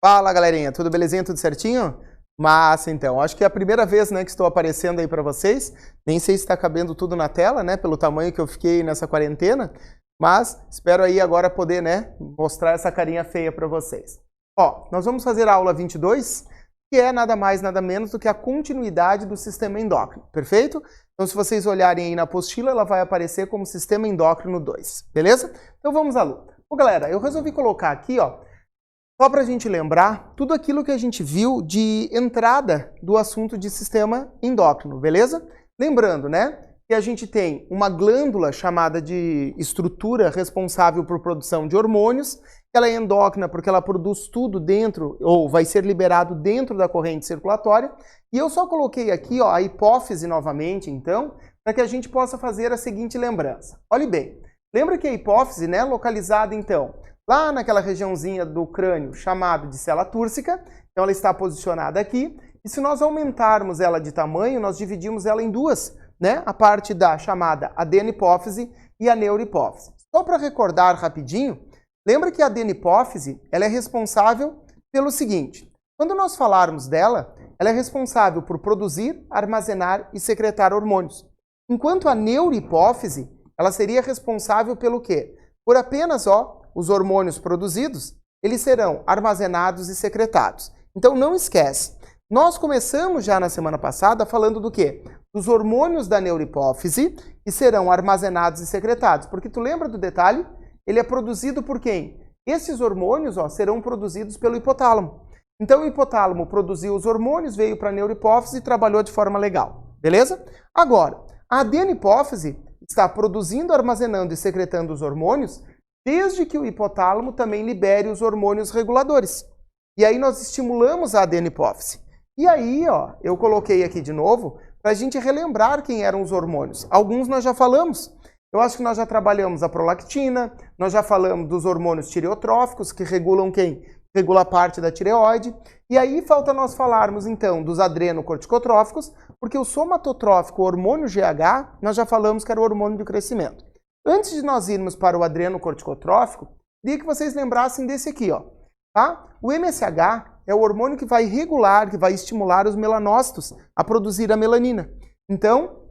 Fala, galerinha, tudo belezinha, tudo certinho? Massa, então. Acho que é a primeira vez, né, que estou aparecendo aí para vocês. Nem sei se está cabendo tudo na tela, né, pelo tamanho que eu fiquei nessa quarentena, mas espero aí agora poder, né, mostrar essa carinha feia para vocês. Ó, nós vamos fazer a aula 22, que é nada mais, nada menos do que a continuidade do sistema endócrino, perfeito? Então, se vocês olharem aí na apostila, ela vai aparecer como sistema endócrino 2, beleza? Então, vamos à luta. Bom, galera, eu resolvi colocar aqui, ó, só para a gente lembrar tudo aquilo que a gente viu de entrada do assunto de sistema endócrino, beleza? Lembrando, né, que a gente tem uma glândula chamada de estrutura responsável por produção de hormônios. Ela é endócrina porque ela produz tudo dentro, ou vai ser liberado dentro da corrente circulatória. E eu só coloquei aqui, ó, a hipófise novamente, então, para que a gente possa fazer a seguinte lembrança. Olhe bem, lembra que a hipófise, né, localizada, então, lá naquela regiãozinha do crânio chamado de cela túrcica, então ela está posicionada aqui, e se nós aumentarmos ela de tamanho, nós dividimos ela em duas, né? A parte da chamada adenipófise e a neurohipófise. Só para recordar rapidinho, lembra que a adenipófise, ela é responsável pelo seguinte, quando nós falarmos dela, ela é responsável por produzir, armazenar e secretar hormônios. Enquanto a neurohipófise, ela seria responsável pelo quê? Por apenas, ó, os hormônios produzidos, eles serão armazenados e secretados. Então não esquece, nós começamos já na semana passada falando do quê? Dos hormônios da neurohipófise que serão armazenados e secretados. Porque tu lembra do detalhe? Ele é produzido por quem? Esses hormônios, ó, serão produzidos pelo hipotálamo. Então o hipotálamo produziu os hormônios, veio para a neurohipófise e trabalhou de forma legal. Beleza? Agora, a adenipófise está produzindo, armazenando e secretando os hormônios desde que o hipotálamo também libere os hormônios reguladores. E aí nós estimulamos a adenipófise. E aí, ó, eu coloquei aqui de novo para a gente relembrar quem eram os hormônios. Alguns nós já falamos. Eu acho que nós já trabalhamos a prolactina, nós já falamos dos hormônios tireotróficos, que regulam quem? Regula a parte da tireoide. E aí falta nós falarmos, então, dos adrenocorticotróficos, porque o somatotrófico, o hormônio GH, nós já falamos que era o hormônio do crescimento. Antes de nós irmos para o adrenocorticotrófico, queria que vocês lembrassem desse aqui, ó, tá? O MSH é o hormônio que vai regular, que vai estimular os melanócitos a produzir a melanina. Então,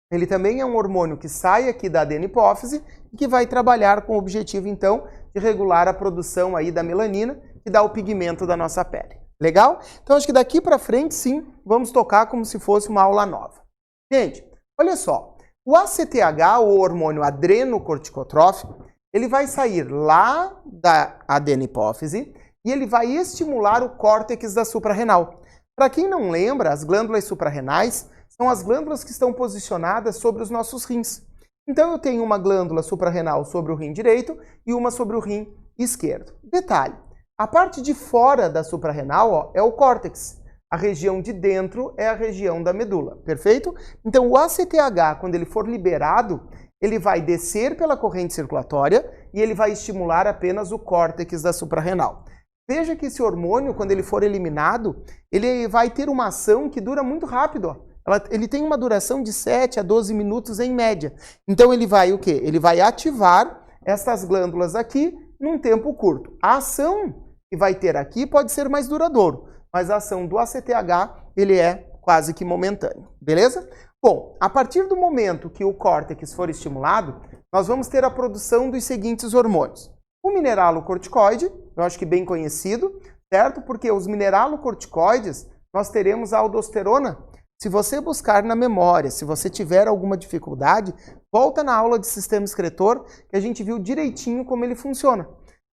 ele também é um hormônio que sai aqui da adenipófise e que vai trabalhar com o objetivo, então, de regular a produção aí da melanina, que dá o pigmento da nossa pele. Legal? Então, acho que daqui para frente, sim, vamos tocar como se fosse uma aula nova. Gente, olha só. O ACTH, o hormônio adrenocorticotrófico, ele vai sair lá da adenipófise e ele vai estimular o córtex da suprarrenal. Para quem não lembra, as glândulas suprarrenais são as glândulas que estão posicionadas sobre os nossos rins. Então eu tenho uma glândula suprarrenal sobre o rim direito e uma sobre o rim esquerdo. Detalhe, a parte de fora da suprarrenal, ó, é o córtex. A região de dentro é a região da medula, perfeito? Então o ACTH, quando ele for liberado, ele vai descer pela corrente circulatória e ele vai estimular apenas o córtex da suprarrenal. Veja que esse hormônio, quando ele for eliminado, ele vai ter uma ação que dura muito rápido, ó. Ele tem uma duração de 7 a 12 minutos em média. Então ele vai o quê? Ele vai ativar essas glândulas aqui num tempo curto. A ação que vai ter aqui pode ser mais duradouro, mas a ação do ACTH, ele é quase que momentâneo, beleza? Bom, a partir do momento que o córtex for estimulado, nós vamos ter a produção dos seguintes hormônios. O mineralocorticoide, eu acho que bem conhecido, certo? Porque os mineralocorticoides, nós teremos a aldosterona. Se você buscar na memória, se você tiver alguma dificuldade, volta na aula de sistema excretor, que a gente viu direitinho como ele funciona.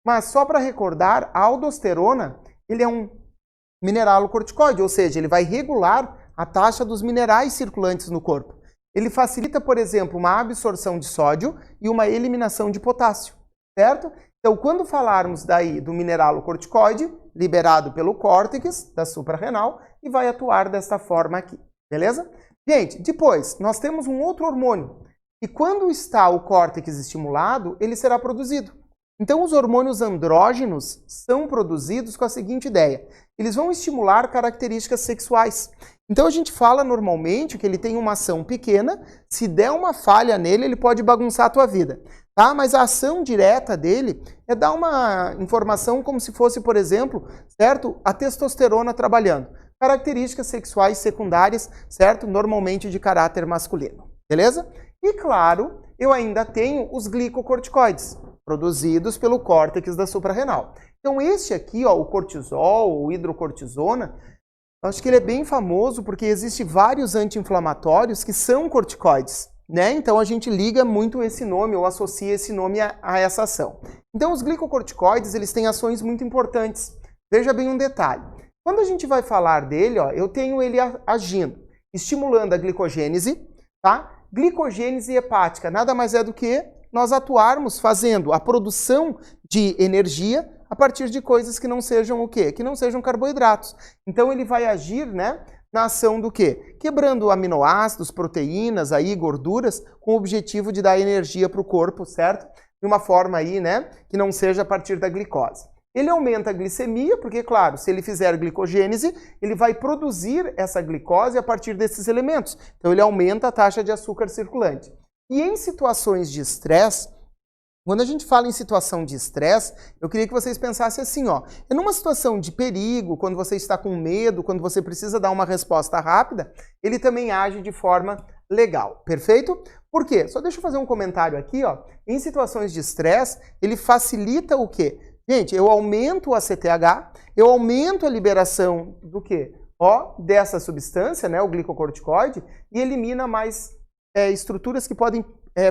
Mas só para recordar, a aldosterona, ele é um mineralocorticoide, ou seja, ele vai regular a taxa dos minerais circulantes no corpo. Ele facilita, por exemplo, uma absorção de sódio e uma eliminação de potássio, certo? Então, quando falarmos daí do mineralocorticoide, liberado pelo córtex da suprarrenal, e vai atuar desta forma aqui, beleza? Gente, depois, nós temos um outro hormônio, e quando está o córtex estimulado, ele será produzido. Então, os hormônios andrógenos são produzidos com a seguinte ideia. Eles vão estimular características sexuais. Então, a gente fala normalmente que ele tem uma ação pequena. Se der uma falha nele, ele pode bagunçar a tua vida. tá? Mas a ação direta dele é dar uma informação como se fosse, por exemplo, certo? A testosterona trabalhando. Características sexuais secundárias, certo? Normalmente de caráter masculino, beleza? E claro, eu ainda tenho os glicocorticoides, produzidos pelo córtex da suprarrenal. Então este aqui, ó, o cortisol, o hidrocortisona, acho que ele é bem famoso porque existem vários anti-inflamatórios que são corticoides, né? Então a gente liga muito esse nome ou associa esse nome a essa ação. Então os glicocorticoides, eles têm ações muito importantes. Veja bem um detalhe. Quando a gente vai falar dele, ó, eu tenho ele agindo, estimulando a glicogênese, tá? Glicogênese hepática nada mais é do que nós atuarmos fazendo a produção de energia a partir de coisas que não sejam o quê? Que não sejam carboidratos. Então ele vai agir, né, na ação do quê? Quebrando aminoácidos, proteínas, aí, gorduras, com o objetivo de dar energia para o corpo, certo? De uma forma aí, né, que não seja a partir da glicose. Ele aumenta a glicemia, porque, claro, se ele fizer glicogênese, ele vai produzir essa glicose a partir desses elementos. Então ele aumenta a taxa de açúcar circulante. E em situações de estresse, quando a gente fala em situação de estresse, eu queria que vocês pensassem assim, ó, é numa situação de perigo, quando você está com medo, quando você precisa dar uma resposta rápida, ele também age de forma legal, perfeito? Por quê? Só deixa eu fazer um comentário aqui, ó. Em situações de estresse, ele facilita o quê? Gente, eu aumento o ACTH, eu aumento a liberação do quê? Ó, dessa substância, né, o glicocorticoide, e elimina mais estruturas que podem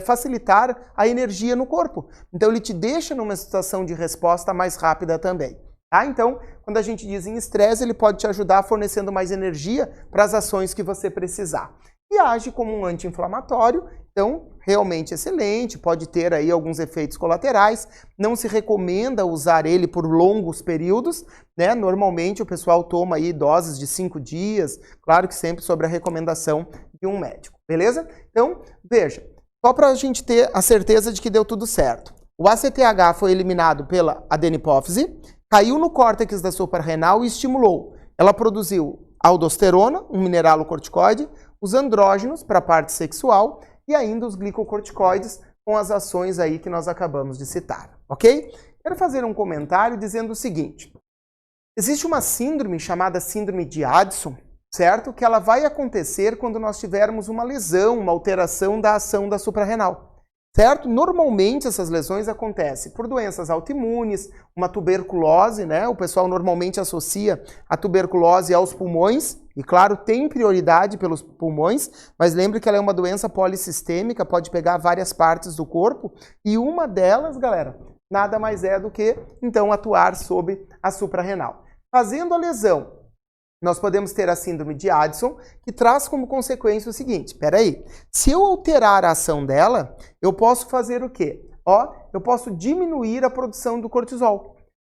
facilitar a energia no corpo. Então ele te deixa numa situação de resposta mais rápida também. Tá? Então, quando a gente diz em estresse, ele pode te ajudar fornecendo mais energia para as ações que você precisar. E age como um anti-inflamatório, então realmente excelente, pode ter aí alguns efeitos colaterais, não se recomenda usar ele por longos períodos, né? Normalmente o pessoal toma aí doses de 5 dias, claro que sempre sobre a recomendação de um médico, beleza? Então, veja, só para a gente ter a certeza de que deu tudo certo. O ACTH foi eliminado pela adenipófise, caiu no córtex da suprarrenal e estimulou. Ela produziu aldosterona, um mineralocorticoide, os andrógenos para a parte sexual e ainda os glicocorticoides com as ações aí que nós acabamos de citar, ok? Quero fazer um comentário dizendo o seguinte. Existe uma síndrome chamada síndrome de Addison, certo? Que ela vai acontecer quando nós tivermos uma lesão, uma alteração da ação da suprarrenal, certo? Normalmente essas lesões acontecem por doenças autoimunes, uma tuberculose, né? O pessoal normalmente associa a tuberculose aos pulmões, e claro, tem prioridade pelos pulmões, mas lembre que ela é uma doença polissistêmica, pode pegar várias partes do corpo, e uma delas, galera, nada mais é do que, então, atuar sobre a suprarrenal. Fazendo a lesão, nós podemos ter a síndrome de Addison, que traz como consequência o seguinte, peraí, se eu alterar a ação dela, eu posso fazer o quê? Ó, eu posso diminuir a produção do cortisol.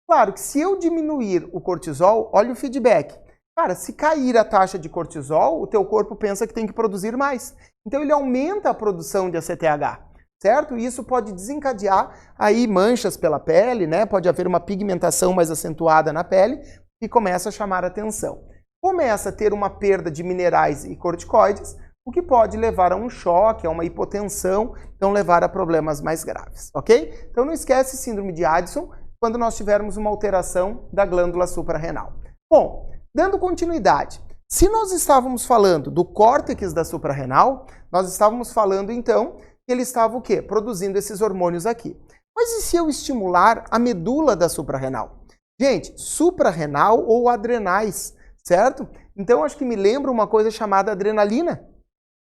Claro que se eu diminuir o cortisol, olha o feedback. Cara, se cair a taxa de cortisol, o teu corpo pensa que tem que produzir mais. Então ele aumenta a produção de ACTH, certo? E isso pode desencadear aí manchas pela pele, né? Pode haver uma pigmentação mais acentuada na pele e começa a chamar a atenção. Começa a ter uma perda de minerais e corticoides, o que pode levar a um choque, a uma hipotensão, então levar a problemas mais graves, ok? Então não esquece síndrome de Addison quando nós tivermos uma alteração da glândula suprarrenal. Bom, dando continuidade, se nós estávamos falando do córtex da suprarrenal, nós estávamos falando então que ele estava o quê? Produzindo esses hormônios aqui. Mas e se eu estimular a medula da suprarrenal? Gente, suprarrenal ou adrenais, certo? Então acho que me lembra uma coisa chamada adrenalina.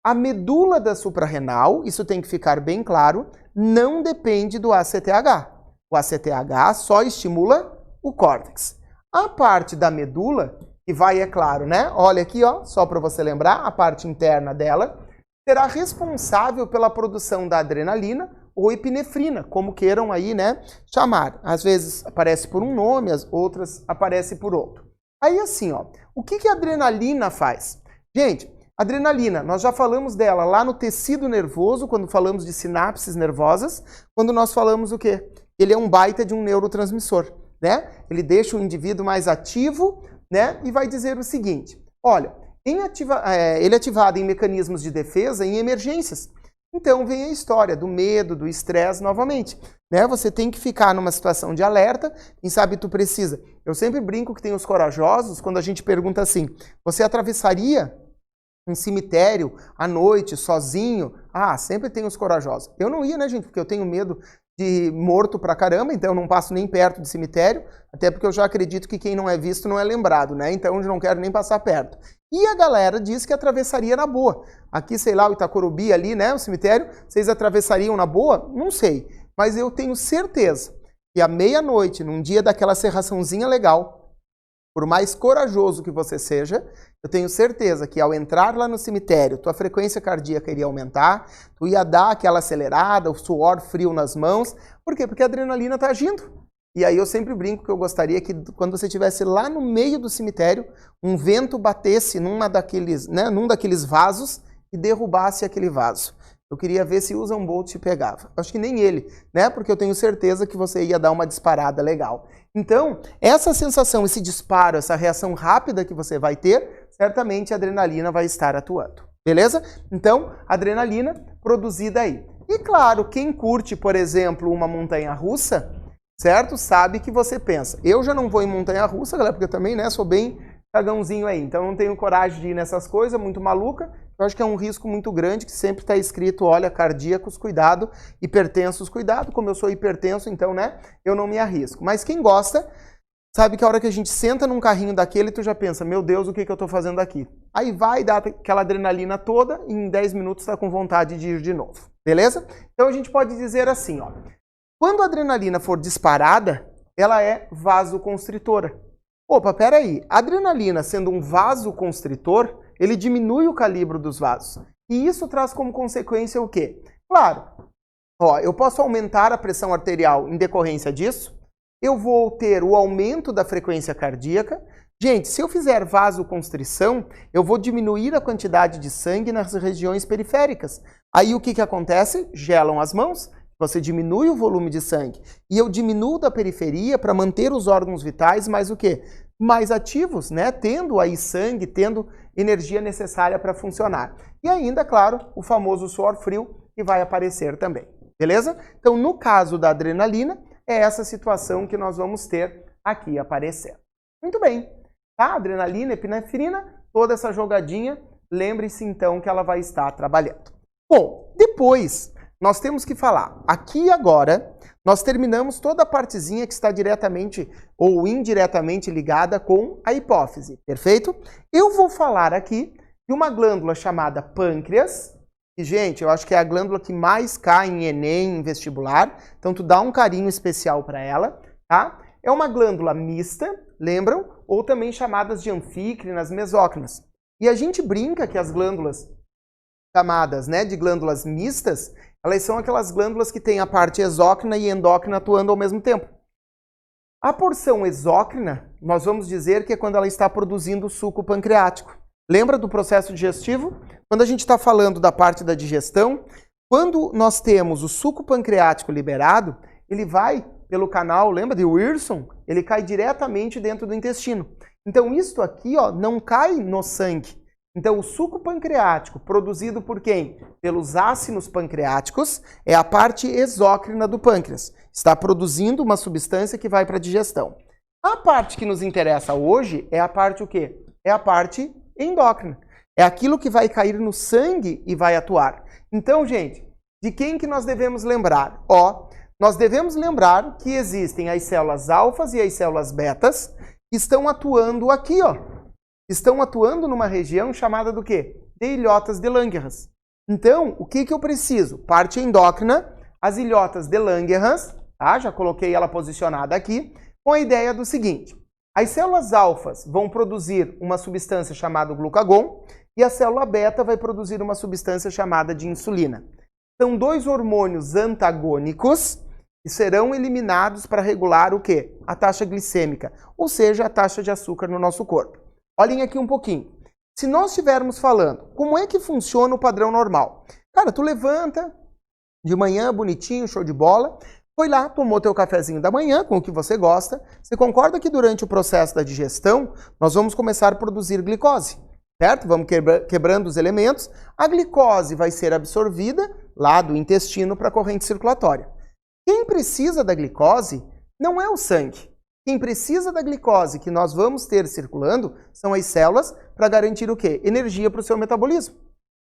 A medula da suprarrenal, isso tem que ficar bem claro, não depende do ACTH. O ACTH só estimula o córtex. A parte da medula, que vai, é claro, né? Olha aqui, ó, só para você lembrar, a parte interna dela, será responsável pela produção da adrenalina ou epinefrina, como queiram aí, né, chamar. Às vezes aparece por um nome, as outras aparecem por outro. Aí assim, ó, o que a adrenalina faz? Gente, adrenalina, nós já falamos dela lá no tecido nervoso, quando falamos de sinapses nervosas, quando nós falamos o quê? Ele é um baita de um neurotransmissor, né? Ele deixa o indivíduo mais ativo, né? E vai dizer o seguinte, olha, ele é ativado em mecanismos de defesa em emergências. Então vem a história do medo, do estresse novamente. Né? Você tem que ficar numa situação de alerta, quem sabe tu precisa. Eu sempre brinco que tem os corajosos, quando a gente pergunta assim, você atravessaria um cemitério à noite, sozinho? Ah, sempre tem os corajosos. Eu não ia, né, gente, porque eu tenho medo de morto pra caramba, então eu não passo nem perto do cemitério, até porque eu já acredito que quem não é visto não é lembrado, né? Então eu não quero nem passar perto. E a galera diz que atravessaria na boa. Aqui, sei lá, o Itacorubi ali, né, o cemitério, vocês atravessariam na boa? Não sei. Mas eu tenho certeza que à meia-noite, num dia daquela serraçãozinha legal, por mais corajoso que você seja, eu tenho certeza que ao entrar lá no cemitério, tua frequência cardíaca iria aumentar, tu ia dar aquela acelerada, o suor frio nas mãos. Por quê? Porque a adrenalina está agindo. E aí eu sempre brinco que eu gostaria que quando você estivesse lá no meio do cemitério, um vento batesse num daqueles vasos e derrubasse aquele vaso. Eu queria ver se o Usain Bolt te pegava. Acho que nem ele, né? Porque eu tenho certeza que você ia dar uma disparada legal. Então, essa sensação, esse disparo, essa reação rápida que você vai ter, certamente a adrenalina vai estar atuando. Beleza? Então, adrenalina produzida aí. E claro, quem curte, por exemplo, uma montanha-russa, certo? Sabe que você pensa, eu já não vou em montanha-russa, galera, porque eu também, né, sou bem cagãozinho aí. Então, não tenho coragem de ir nessas coisas, muito maluca. Eu acho que é um risco muito grande, que sempre está escrito, olha, cardíacos, cuidado, hipertensos, cuidado. Como eu sou hipertenso, então, né, eu não me arrisco. Mas quem gosta, sabe que a hora que a gente senta num carrinho daquele, tu já pensa, meu Deus, o que eu estou fazendo aqui? Aí vai dar aquela adrenalina toda e em 10 minutos está com vontade de ir de novo. Beleza? Então a gente pode dizer assim, ó, quando a adrenalina for disparada, ela é vasoconstritora. Opa, peraí, a adrenalina sendo um vasoconstritor, ele diminui o calibre dos vasos. E isso traz como consequência o quê? Claro, ó, eu posso aumentar a pressão arterial em decorrência disso, eu vou ter o aumento da frequência cardíaca. Gente, se eu fizer vasoconstrição, eu vou diminuir a quantidade de sangue nas regiões periféricas. Aí o que acontece? Gelam as mãos, você diminui o volume de sangue. E eu diminuo da periferia para manter os órgãos vitais mais o quê? Mais ativos, né? Tendo aí sangue, tendo energia necessária para funcionar. E ainda, claro, o famoso suor frio que vai aparecer também. Beleza? Então, no caso da adrenalina, é essa situação que nós vamos ter aqui aparecendo. Muito bem. Tá? Adrenalina, epinefrina, toda essa jogadinha, lembre-se então que ela vai estar trabalhando. Bom, depois nós temos que falar, aqui e agora, nós terminamos toda a partezinha que está diretamente ou indiretamente ligada com a hipófise, perfeito? Eu vou falar aqui de uma glândula chamada pâncreas, que, gente, eu acho que é a glândula que mais cai em Enem, em vestibular, então tu dá um carinho especial para ela, tá? É uma glândula mista, lembram? Ou também chamadas de anfícrinas, mesócrinas. E a gente brinca que as glândulas chamadas, né, de glândulas mistas, elas são aquelas glândulas que têm a parte exócrina e endócrina atuando ao mesmo tempo. A porção exócrina, nós vamos dizer que é quando ela está produzindo suco pancreático. Lembra do processo digestivo? Quando a gente está falando da parte da digestão, quando nós temos o suco pancreático liberado, ele vai pelo canal, lembra de Wilson? Ele cai diretamente dentro do intestino. Então isso aqui, ó, não cai no sangue. Então, o suco pancreático, produzido por quem? Pelos ácidos pancreáticos, é a parte exócrina do pâncreas. Está produzindo uma substância que vai para a digestão. A parte que nos interessa hoje é a parte o quê? É a parte endócrina. É aquilo que vai cair no sangue e vai atuar. Então, gente, de quem que nós devemos lembrar? Ó, nós devemos lembrar que existem as células alfas e as células betas que estão atuando aqui, ó. Estão atuando numa região chamada do quê? De ilhotas de Langerhans. Então, o que eu preciso? Parte endócrina, as ilhotas de Langerhans, tá? Já coloquei ela posicionada aqui, com a ideia do seguinte. As células alfas vão produzir uma substância chamada glucagon e a célula beta vai produzir uma substância chamada de insulina. São dois hormônios antagônicos que serão eliminados para regular o quê? A taxa glicêmica, ou seja, a taxa de açúcar no nosso corpo. Olhem aqui um pouquinho. Se nós estivermos falando, como é que funciona o padrão normal? Cara, tu levanta de manhã, bonitinho, show de bola, foi lá, tomou teu cafezinho da manhã, com o que você gosta. Você concorda que durante o processo da digestão, nós vamos começar a produzir glicose, certo? Vamos quebrando os elementos. A glicose vai ser absorvida lá do intestino para a corrente circulatória. Quem precisa da glicose não é o sangue. Quem precisa da glicose que nós vamos ter circulando são as células para garantir o quê? Energia para o seu metabolismo.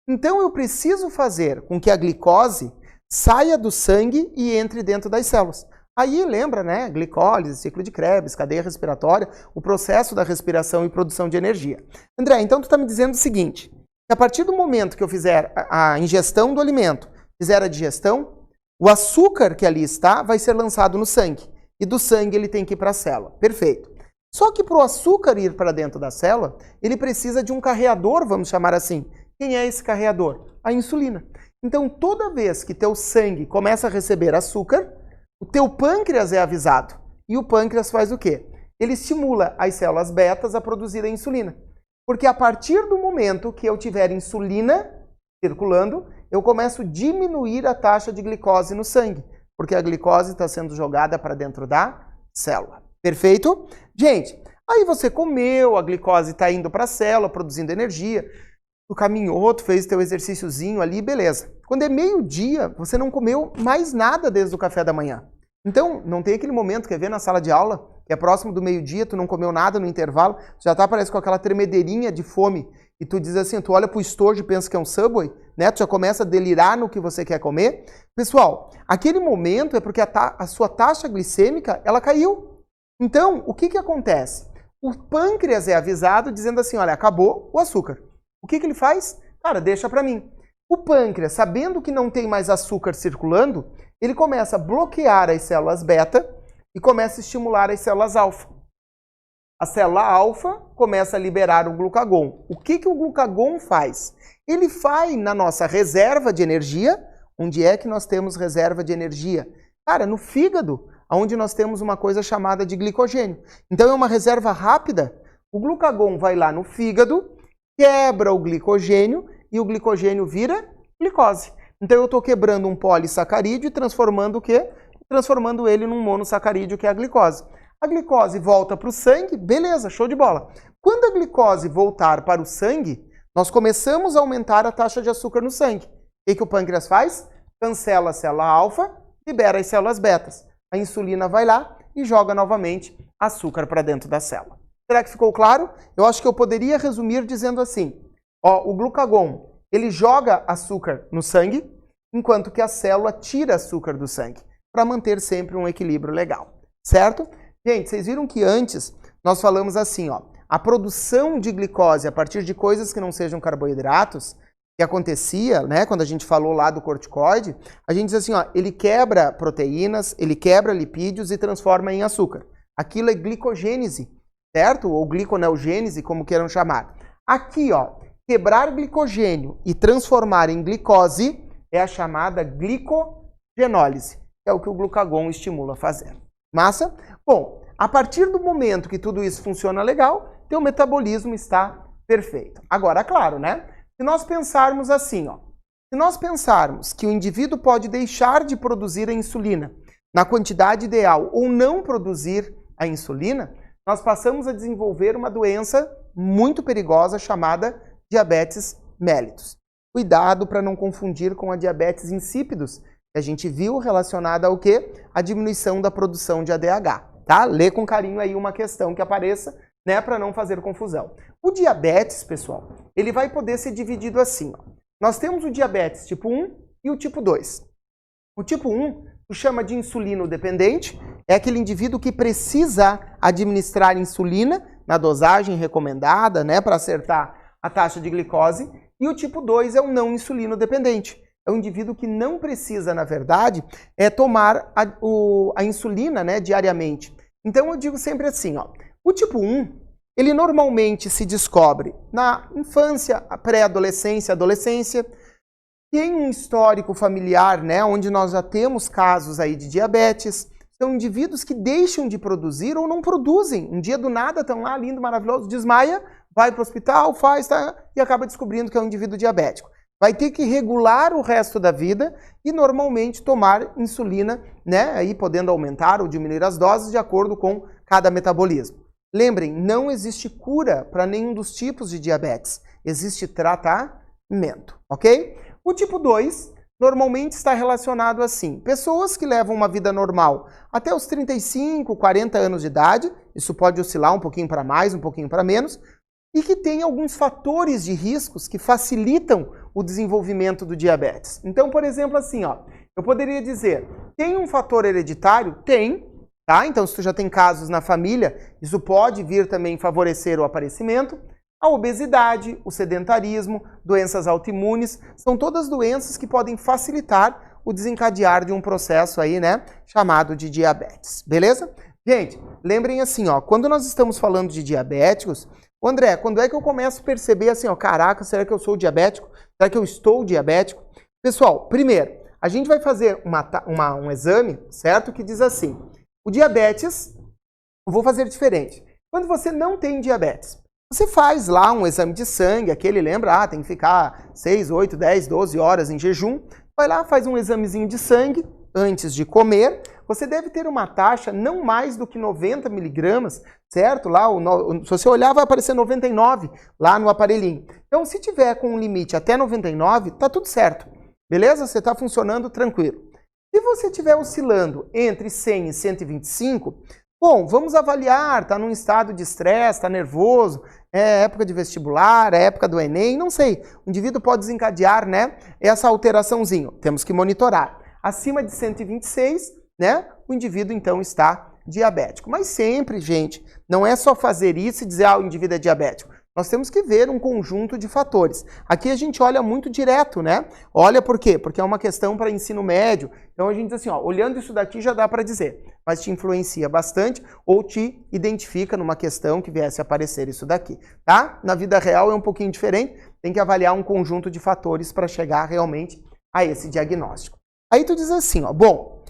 Então eu preciso fazer com que a glicose saia do sangue e entre dentro das células. Aí lembra, né? Glicólise, ciclo de Krebs, cadeia respiratória, o processo da respiração e produção de energia. André, então tu está me dizendo o seguinte, que a partir do momento que eu fizer a ingestão do alimento, fizer a digestão, o açúcar que ali está vai ser lançado no sangue. E do sangue ele tem que ir para a célula. Perfeito. Só que para o açúcar ir para dentro da célula, ele precisa de um carreador, vamos chamar assim. Quem é esse carreador? A insulina. Então, toda vez que teu sangue começa a receber açúcar, o teu pâncreas é avisado. E o pâncreas faz o quê? Ele estimula as células betas a produzir a insulina. Porque a partir do momento que eu tiver insulina circulando, eu começo a diminuir a taxa de glicose no sangue. Porque a glicose está sendo jogada para dentro da célula. Perfeito? Gente, aí você comeu, a glicose está indo para a célula, produzindo energia. Tu caminhou, tu fez teu exercíciozinho ali, beleza. Quando é meio-dia, você não comeu mais nada desde o café da manhã. Então, não tem aquele momento, quer ver, na sala de aula, que é próximo do meio-dia, tu não comeu nada no intervalo, já tá, parece, com aquela tremedeirinha de fome, e tu diz assim, tu olha pro estojo e pensa que é um Subway, né? Tu já começa a delirar no que você quer comer. Pessoal, aquele momento é porque a sua taxa glicêmica, ela caiu. Então, o que acontece? O pâncreas é avisado dizendo assim, olha, acabou o açúcar. O que ele faz? Cara, deixa pra mim. O pâncreas, sabendo que não tem mais açúcar circulando, ele começa a bloquear as células beta e começa a estimular as células alfa. A célula alfa começa a liberar o glucagon. O que o glucagon faz? Ele vai na nossa reserva de energia. Onde é que nós temos reserva de energia? Cara, no fígado, onde nós temos uma coisa chamada de glicogênio. Então é uma reserva rápida. O glucagon vai lá no fígado, quebra o glicogênio e o glicogênio vira glicose. Então eu estou quebrando um polissacarídeo e transformando o quê? Transformando ele num monossacarídeo, que é a glicose. A glicose volta para o sangue, beleza, show de bola. Quando a glicose voltar para o sangue, nós começamos a aumentar a taxa de açúcar no sangue. O que o pâncreas faz? Cancela a célula alfa, libera as células betas. A insulina vai lá e joga novamente açúcar para dentro da célula. Será que ficou claro? Eu acho que eu poderia resumir dizendo assim, ó, o glucagon, ele joga açúcar no sangue, enquanto que a célula tira açúcar do sangue, para manter sempre um equilíbrio legal, certo? Gente, vocês viram que antes nós falamos assim, ó, a produção de glicose a partir de coisas que não sejam carboidratos, que acontecia, né, quando a gente falou lá do corticoide, a gente diz assim, ó, ele quebra proteínas, ele quebra lipídios e transforma em açúcar. Aquilo é glicogênese, certo? Ou gliconeogênese, como queiram chamar. Aqui, ó, quebrar glicogênio e transformar em glicose é a chamada glicogenólise, que é o que o glucagon estimula a fazer. Massa? Bom, a partir do momento que tudo isso funciona legal, teu metabolismo está perfeito. Agora, claro, né? Se nós pensarmos assim, ó, se nós pensarmos que o indivíduo pode deixar de produzir a insulina na quantidade ideal ou não produzir a insulina, nós passamos a desenvolver uma doença muito perigosa chamada diabetes mellitus. Cuidado para não confundir com a diabetes insípidos, que a gente viu relacionada ao quê? A diminuição da produção de ADH, tá? Lê com carinho aí uma questão que apareça, né, para não fazer confusão. O diabetes, pessoal, ele vai poder ser dividido assim, ó. Nós temos o diabetes tipo 1 e o tipo 2. O tipo 1 tu chama de insulino dependente, é aquele indivíduo que precisa administrar insulina na dosagem recomendada, né, para acertar a taxa de glicose, e o tipo 2 é o não insulino dependente. É um indivíduo que não precisa, na verdade, tomar a insulina, né, diariamente. Então eu digo sempre assim, ó, o tipo 1, ele normalmente se descobre na infância, pré-adolescência, adolescência, tem um histórico familiar, né, onde nós já temos casos aí de diabetes. São indivíduos que deixam de produzir ou não produzem. Um dia do nada estão lá, lindo, maravilhoso, desmaia, vai para o hospital, faz, tá, e acaba descobrindo que é um indivíduo diabético. Vai ter que regular o resto da vida e normalmente tomar insulina, né, aí podendo aumentar ou diminuir as doses de acordo com cada metabolismo. Lembrem, não existe cura para nenhum dos tipos de diabetes. Existe tratamento, ok? O tipo 2 normalmente está relacionado assim. Pessoas que levam uma vida normal até os 35, 40 anos de idade, isso pode oscilar um pouquinho para mais, um pouquinho para menos, e que tem alguns fatores de riscos que facilitam o desenvolvimento do diabetes. Então, por exemplo, assim, ó, eu poderia dizer, tem um fator hereditário? Tem, tá? Então, se tu já tem casos na família, isso pode vir também favorecer o aparecimento. A obesidade, o sedentarismo, doenças autoimunes, são todas doenças que podem facilitar o desencadear de um processo aí, né, chamado de diabetes, beleza? Gente, lembrem assim, ó, quando nós estamos falando de diabéticos, André, quando é que eu começo a perceber assim, ó, caraca, será que eu sou diabético? Será que eu estou diabético? Pessoal, primeiro, a gente vai fazer um exame, certo? Que diz assim, o diabetes, eu vou fazer diferente. Quando você não tem diabetes, você faz lá um exame de sangue, aquele, lembra? Tem que ficar 6, 8, 10, 12 horas em jejum. Vai lá, faz um examezinho de sangue antes de comer. Você deve ter uma taxa não mais do que 90 miligramas, certo? Lá, se você olhar, vai aparecer 99 lá no aparelhinho. Então, se tiver com um limite até 99, tá tudo certo. Beleza? Você está funcionando tranquilo. Se você estiver oscilando entre 100 e 125, bom, vamos avaliar, está num estado de estresse, está nervoso, é época de vestibular, é época do Enem, não sei. O indivíduo pode desencadear, né, essa alteraçãozinha. Temos que monitorar. Acima de 126, né, o indivíduo então está diabético. Mas sempre, gente, não é só fazer isso e dizer, o indivíduo é diabético. Nós temos que ver um conjunto de fatores. Aqui a gente olha muito direto, né? Olha por quê? Porque é uma questão para ensino médio. Então a gente diz assim, ó, olhando isso daqui já dá para dizer, mas te influencia bastante ou te identifica numa questão que viesse a aparecer isso daqui, tá? Na vida real é um pouquinho diferente, tem que avaliar um conjunto de fatores para chegar realmente a esse diagnóstico. Aí tu diz assim, ó, bom,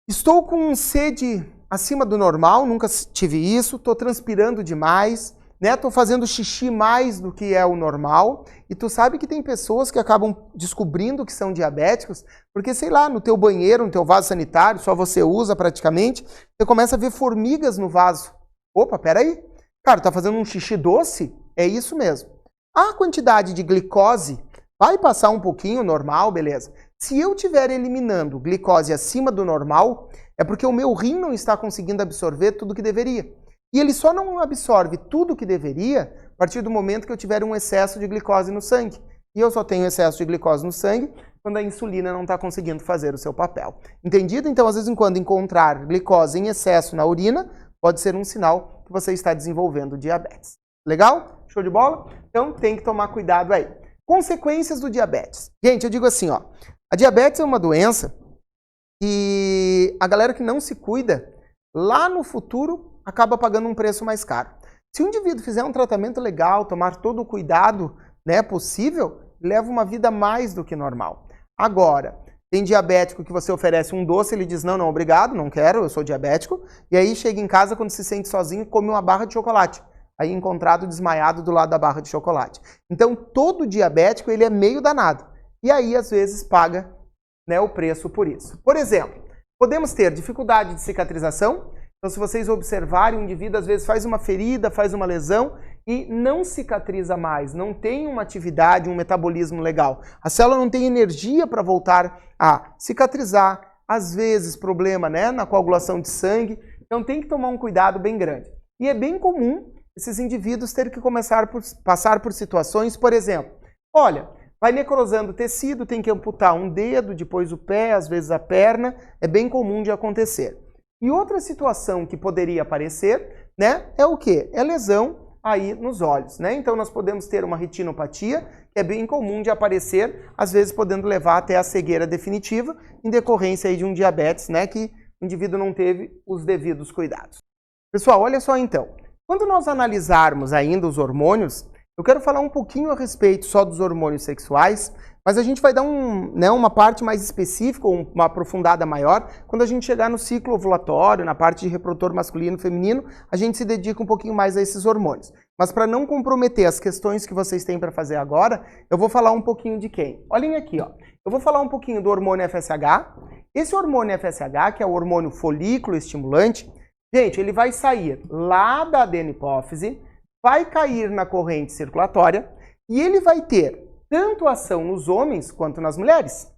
estou com sede acima do normal, nunca tive isso, estou transpirando demais, né? Tô fazendo xixi mais do que é o normal, e tu sabe que tem pessoas que acabam descobrindo que são diabéticos, porque, sei lá, no teu banheiro, no teu vaso sanitário, só você usa praticamente, você começa a ver formigas no vaso. Opa, peraí, cara, tá fazendo um xixi doce? É isso mesmo. A quantidade de glicose vai passar um pouquinho, normal, beleza. Se eu estiver eliminando glicose acima do normal, é porque o meu rim não está conseguindo absorver tudo que deveria. E ele só não absorve tudo que deveria a partir do momento que eu tiver um excesso de glicose no sangue. E eu só tenho excesso de glicose no sangue quando a insulina não está conseguindo fazer o seu papel. Entendido? Então, às vezes, quando encontrar glicose em excesso na urina, pode ser um sinal que você está desenvolvendo diabetes. Legal? Show de bola? Então, tem que tomar cuidado aí. Consequências do diabetes. Gente, eu digo assim, ó, a diabetes é uma doença e a galera que não se cuida, lá no futuro, acaba pagando um preço mais caro. Se o indivíduo fizer um tratamento legal, tomar todo o cuidado, né, possível, leva uma vida mais do que normal. Agora, tem diabético que você oferece um doce, ele diz, não, obrigado, não quero, eu sou diabético, e aí chega em casa, quando se sente sozinho, come uma barra de chocolate. Aí encontrado desmaiado do lado da barra de chocolate. Então, todo diabético, ele é meio danado. E aí, às vezes, paga, né, o preço por isso. Por exemplo, podemos ter dificuldade de cicatrização. Então, se vocês observarem, o indivíduo às vezes faz uma ferida, faz uma lesão e não cicatriza mais, não tem uma atividade, um metabolismo legal. A célula não tem energia para voltar a cicatrizar, às vezes problema, né, na coagulação de sangue, então tem que tomar um cuidado bem grande. E é bem comum esses indivíduos terem que passar por situações, por exemplo, olha, vai necrosando o tecido, tem que amputar um dedo, depois o pé, às vezes a perna, é bem comum de acontecer. E outra situação que poderia aparecer, né, é o quê? É lesão aí nos olhos, né? Então nós podemos ter uma retinopatia, que é bem comum de aparecer, às vezes podendo levar até a cegueira definitiva, em decorrência aí de um diabetes, né, que o indivíduo não teve os devidos cuidados. Pessoal, olha só então, quando nós analisarmos ainda os hormônios, eu quero falar um pouquinho a respeito só dos hormônios sexuais, mas a gente vai dar uma parte mais específica, uma aprofundada maior, quando a gente chegar no ciclo ovulatório, na parte de reprodutor masculino e feminino, a gente se dedica um pouquinho mais a esses hormônios. Mas para não comprometer as questões que vocês têm para fazer agora, eu vou falar um pouquinho de quem? Olhem aqui, ó. Eu vou falar um pouquinho do hormônio FSH. Esse hormônio FSH, que é o hormônio folículo estimulante, gente, ele vai sair lá da adenipófise, vai cair na corrente circulatória e ele vai ter tanto ação nos homens quanto nas mulheres.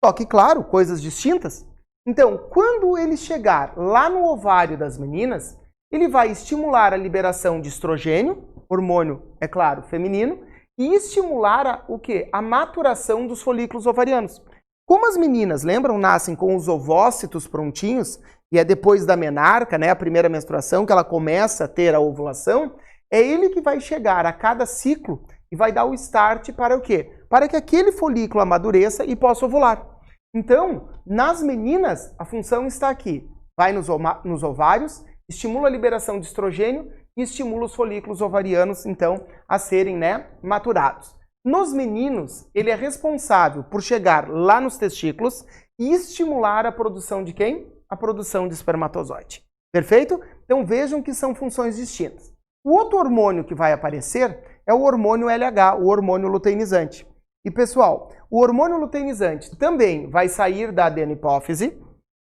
Só que, claro, coisas distintas. Então, quando ele chegar lá no ovário das meninas, ele vai estimular a liberação de estrogênio, hormônio, é claro, feminino, e estimular o quê? A maturação dos folículos ovarianos. Como as meninas, lembram, nascem com os ovócitos prontinhos, e é depois da menarca, né, a primeira menstruação, que ela começa a ter a ovulação, é ele que vai chegar a cada ciclo e vai dar o start para o quê? Para que aquele folículo amadureça e possa ovular. Então, nas meninas, a função está aqui. Vai nos ovários, estimula a liberação de estrogênio e estimula os folículos ovarianos, então, a serem, né, maturados. Nos meninos, ele é responsável por chegar lá nos testículos e estimular a produção de quem? A produção de espermatozoide. Perfeito? Então vejam que são funções distintas. O outro hormônio que vai aparecer é o hormônio LH, o hormônio luteinizante. E pessoal, o hormônio luteinizante também vai sair da adenopófise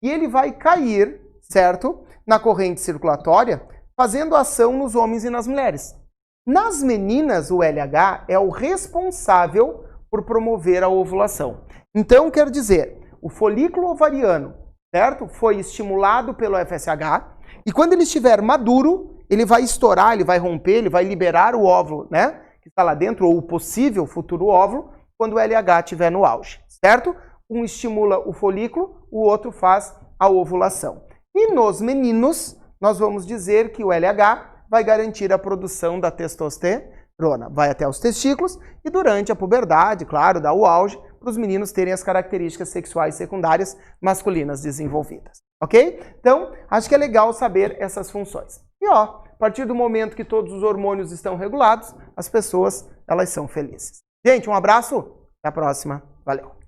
e ele vai cair, certo? Na corrente circulatória, fazendo ação nos homens e nas mulheres. Nas meninas, o LH é o responsável por promover a ovulação. Então, quer dizer, o folículo ovariano, certo? Foi estimulado pelo FSH e quando ele estiver maduro, ele vai estourar, ele vai romper, ele vai liberar o óvulo, né? Que está lá dentro, ou o possível futuro óvulo, quando o LH estiver no auge, certo? Um estimula o folículo, o outro faz a ovulação. E nos meninos, nós vamos dizer que o LH vai garantir a produção da testosterona. Vai até os testículos e durante a puberdade, claro, dá o auge para os meninos terem as características sexuais secundárias masculinas desenvolvidas. Ok? Então, acho que é legal saber essas funções. E ó, a partir do momento que todos os hormônios estão regulados, as pessoas, elas são felizes. Gente, um abraço, até a próxima. Valeu!